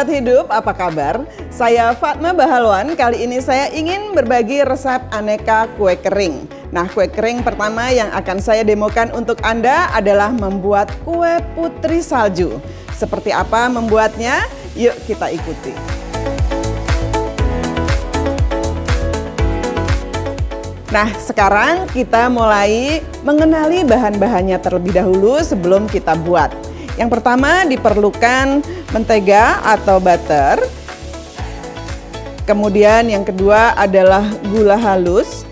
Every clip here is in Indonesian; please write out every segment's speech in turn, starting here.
sahabat hidup, apa kabar? Saya Fatma Bahalwan, kali ini saya ingin berbagi resep aneka kue kering. Nah, kue kering pertama yang akan saya demokan untuk Anda adalah membuat kue putri salju. Seperti apa membuatnya? Yuk kita ikuti. Nah, sekarang kita mulai mengenali bahan-bahannya terlebih dahulu sebelum kita buat. Yang pertama diperlukan mentega atau butter. Kemudian yang kedua adalah gula halus.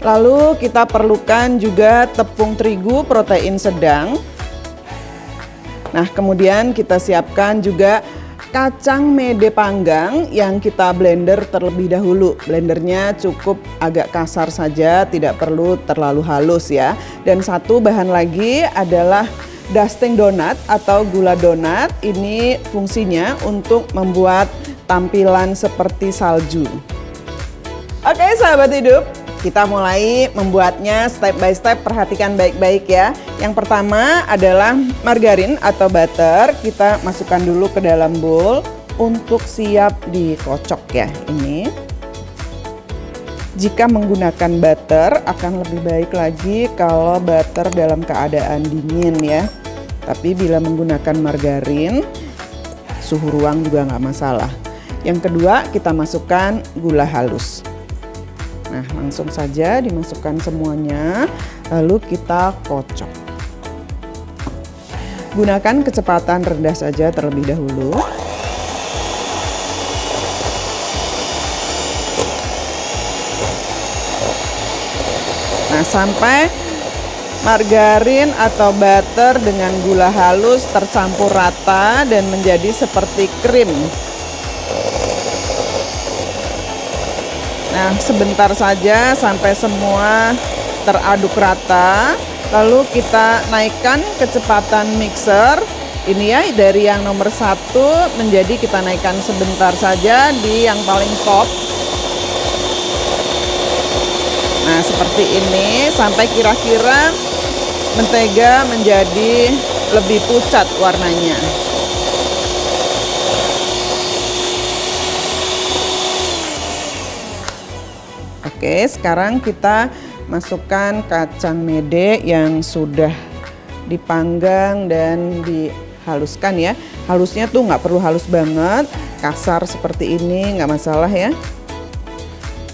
Lalu kita perlukan juga tepung terigu protein sedang. Nah, kemudian kita siapkan juga kacang mede panggang yang kita blender terlebih dahulu. Blendernya cukup agak kasar saja, tidak perlu terlalu halus ya. Dan satu bahan lagi adalah dusting donat atau gula donat. Ini fungsinya untuk membuat tampilan seperti salju. Oke sahabat hidup, kita mulai membuatnya step by step, perhatikan baik-baik ya. Yang pertama adalah margarin atau butter, kita masukkan dulu ke dalam bowl untuk siap dikocok ya ini. Jika menggunakan butter akan lebih baik lagi kalau butter dalam keadaan dingin ya. Tapi bila menggunakan margarin, suhu ruang juga nggak masalah. Yang kedua kita masukkan gula halus. Nah, langsung saja dimasukkan semuanya, lalu kita kocok. Gunakan kecepatan rendah saja terlebih dahulu. Nah, sampai margarin atau butter dengan gula halus tercampur rata dan menjadi seperti krim. Nah, sebentar saja sampai semua teraduk rata. Lalu kita naikkan kecepatan mixer. Ini ya, dari yang nomor 1 menjadi kita naikkan sebentar saja di yang paling top. Nah, seperti ini sampai kira-kira mentega menjadi lebih pucat warnanya. Oke, sekarang kita masukkan kacang mede yang sudah dipanggang dan dihaluskan ya. Halusnya tuh nggak perlu halus banget, kasar seperti ini nggak masalah ya.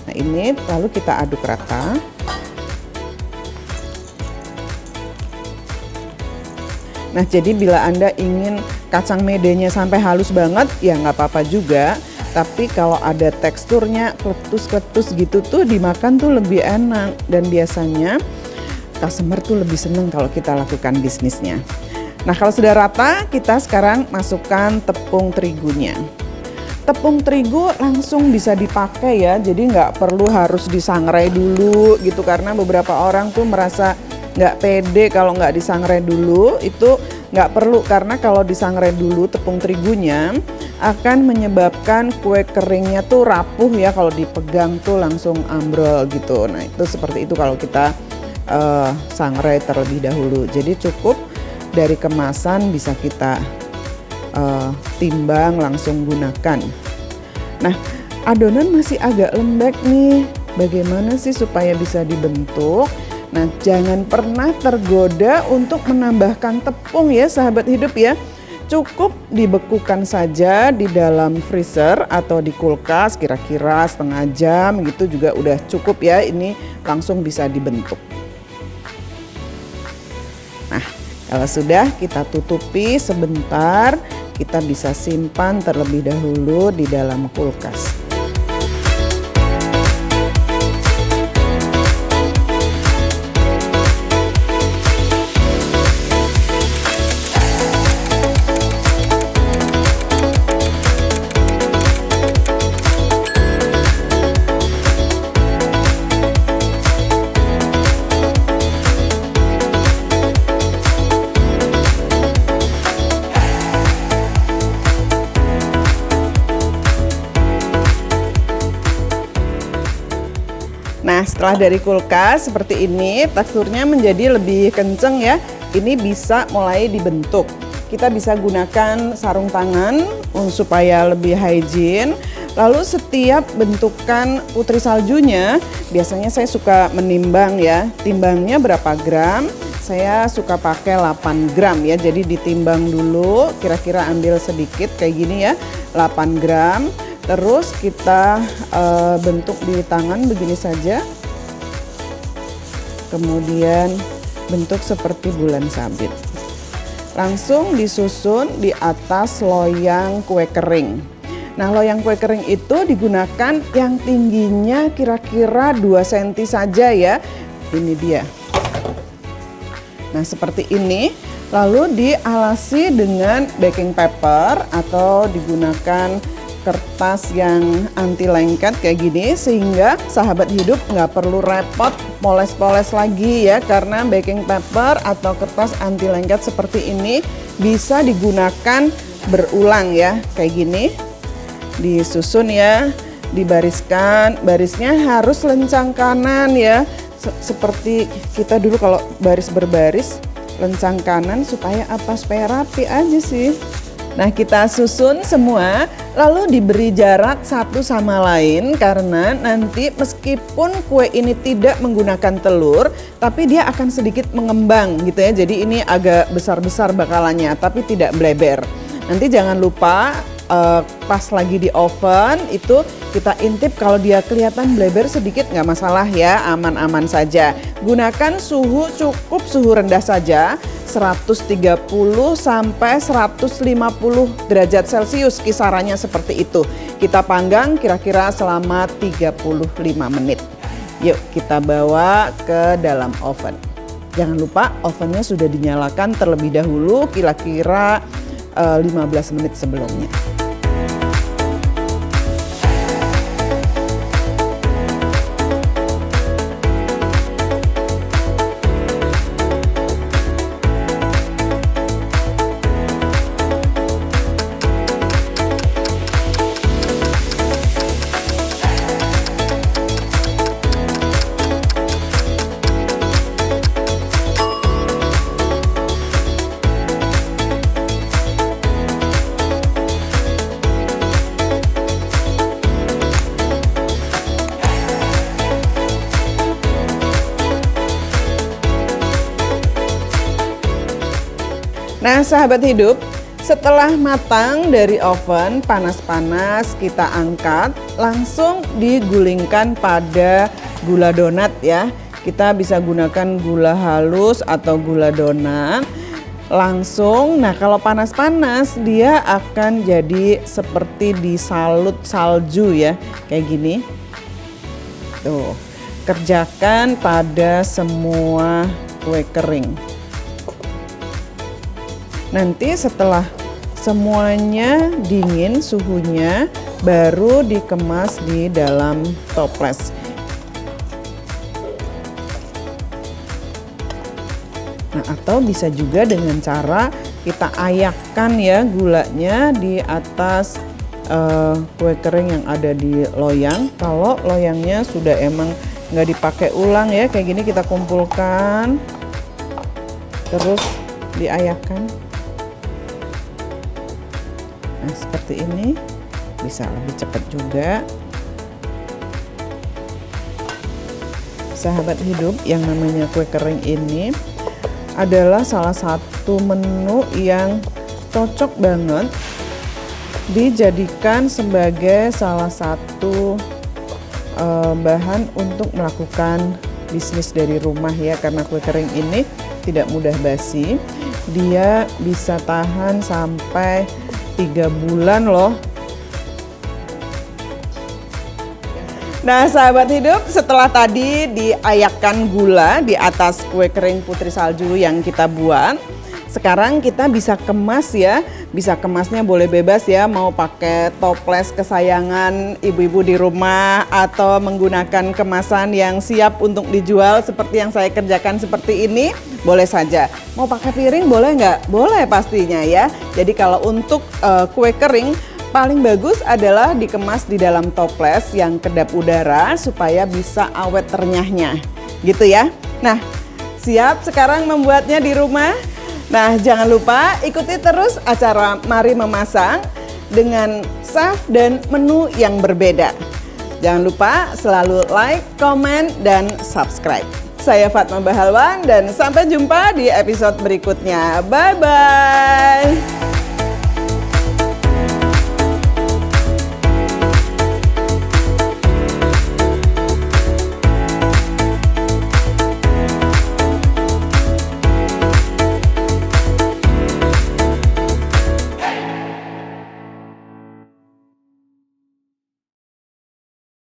Nah, ini lalu kita aduk rata. Nah, jadi bila Anda ingin kacang medenya sampai halus banget, ya nggak apa-apa juga. Tapi kalau ada teksturnya kletus-kletus gitu tuh dimakan tuh lebih enak. Dan biasanya customer tuh lebih seneng kalau kita lakukan bisnisnya. Nah, kalau sudah rata, kita sekarang masukkan tepung terigunya. Tepung terigu langsung bisa dipakai ya, jadi nggak perlu harus disangrai dulu gitu. Karena beberapa orang tuh merasa nggak pede kalau nggak disangrai dulu. Itu nggak perlu, karena kalau disangrai dulu tepung terigunya akan menyebabkan kue keringnya tuh rapuh ya, kalau dipegang tuh langsung ambrol gitu. Nah, itu seperti itu kalau kita sangrai terlebih dahulu. Jadi cukup dari kemasan bisa kita timbang langsung gunakan. Nah, adonan masih agak lembek nih. Bagaimana sih supaya bisa dibentuk? Nah, jangan pernah tergoda untuk menambahkan tepung ya sahabat hidup ya. Cukup dibekukan saja di dalam freezer atau di kulkas kira-kira setengah jam gitu juga udah cukup ya. Ini langsung bisa dibentuk. Nah, kalau sudah kita tutupi sebentar, kita bisa simpan terlebih dahulu di dalam kulkas. Nah, setelah dari kulkas seperti ini, teksturnya menjadi lebih kenceng ya. Ini bisa mulai dibentuk. kita bisa gunakan sarung tangan supaya lebih hygiene. Lalu setiap bentukan putri saljunya, biasanya saya suka menimbang ya, timbangnya berapa gram. Saya suka pakai 8 gram ya, jadi ditimbang dulu, kira-kira ambil sedikit kayak gini ya, 8 gram. Terus kita bentuk di tangan begini saja. Kemudian bentuk seperti bulan sabit. Langsung disusun di atas loyang kue kering. Nah, loyang kue kering itu digunakan yang tingginya kira-kira 2 cm saja ya. Ini dia. Nah, seperti ini. Lalu dialasi dengan baking paper atau digunakan kertas yang anti lengket kayak gini, sehingga sahabat hidup nggak perlu repot poles-poles lagi ya, karena baking paper atau kertas anti lengket seperti ini bisa digunakan berulang ya, kayak gini. Disusun ya, dibariskan, barisnya harus lencang kanan ya, seperti kita dulu kalau baris berbaris, lencang kanan supaya apa? Supaya rapi aja sih. Nah, kita susun semua, lalu diberi jarak satu sama lain, karena nanti meskipun kue ini tidak menggunakan telur, tapi dia akan sedikit mengembang gitu ya. Jadi ini agak besar-besar bakalannya, tapi tidak bleber. Nanti jangan lupa pas lagi di oven itu kita intip, kalau dia kelihatan bleber sedikit nggak masalah ya, aman-aman saja. Gunakan suhu cukup suhu rendah saja, 130 sampai 150 derajat Celcius, kisarannya seperti itu. Kita panggang kira-kira selama 35 menit. Yuk kita bawa ke dalam oven. Jangan lupa ovennya sudah dinyalakan terlebih dahulu, kira-kira 15 menit sebelumnya. Nah, sahabat hidup, setelah matang dari oven, panas-panas kita angkat, langsung digulingkan pada gula donat ya. Kita bisa gunakan gula halus atau gula donat. Langsung, nah kalau panas-panas dia akan jadi seperti disalut salju ya, kayak gini. Tuh, kerjakan pada semua kue kering. Nanti setelah semuanya dingin suhunya, baru dikemas di dalam toples. Nah, atau bisa juga dengan cara kita ayakkan ya gulanya di atas kue kering yang ada di loyang. Kalau loyangnya sudah emang nggak dipakai ulang ya, kayak gini kita kumpulkan, terus diayakkan. Nah, seperti ini bisa lebih cepat juga. Sahabat hidup, yang namanya kue kering ini adalah salah satu menu yang cocok banget dijadikan sebagai salah satu bahan untuk melakukan bisnis dari rumah ya, karena kue kering ini tidak mudah basi. Dia bisa tahan sampai 3 bulan loh. Nah, sahabat hidup, setelah tadi diayakkan gula di atas kue kering putri salju yang kita buat, sekarang kita bisa kemas ya. Bisa kemasnya boleh bebas ya, mau pakai toples kesayangan ibu-ibu di rumah atau menggunakan kemasan yang siap untuk dijual seperti yang saya kerjakan seperti ini, boleh saja. Mau pakai piring boleh nggak? Boleh pastinya ya. Jadi kalau untuk kue kering, paling bagus adalah dikemas di dalam toples yang kedap udara supaya bisa awet renyahnya, gitu ya. Nah, siap sekarang membuatnya di rumah? Nah, jangan lupa ikuti terus acara Mari Memasak dengan chef dan menu yang berbeda. Jangan lupa selalu like, komen, dan subscribe. Saya Fatma Bahalwan dan sampai jumpa di episode berikutnya. Bye-bye.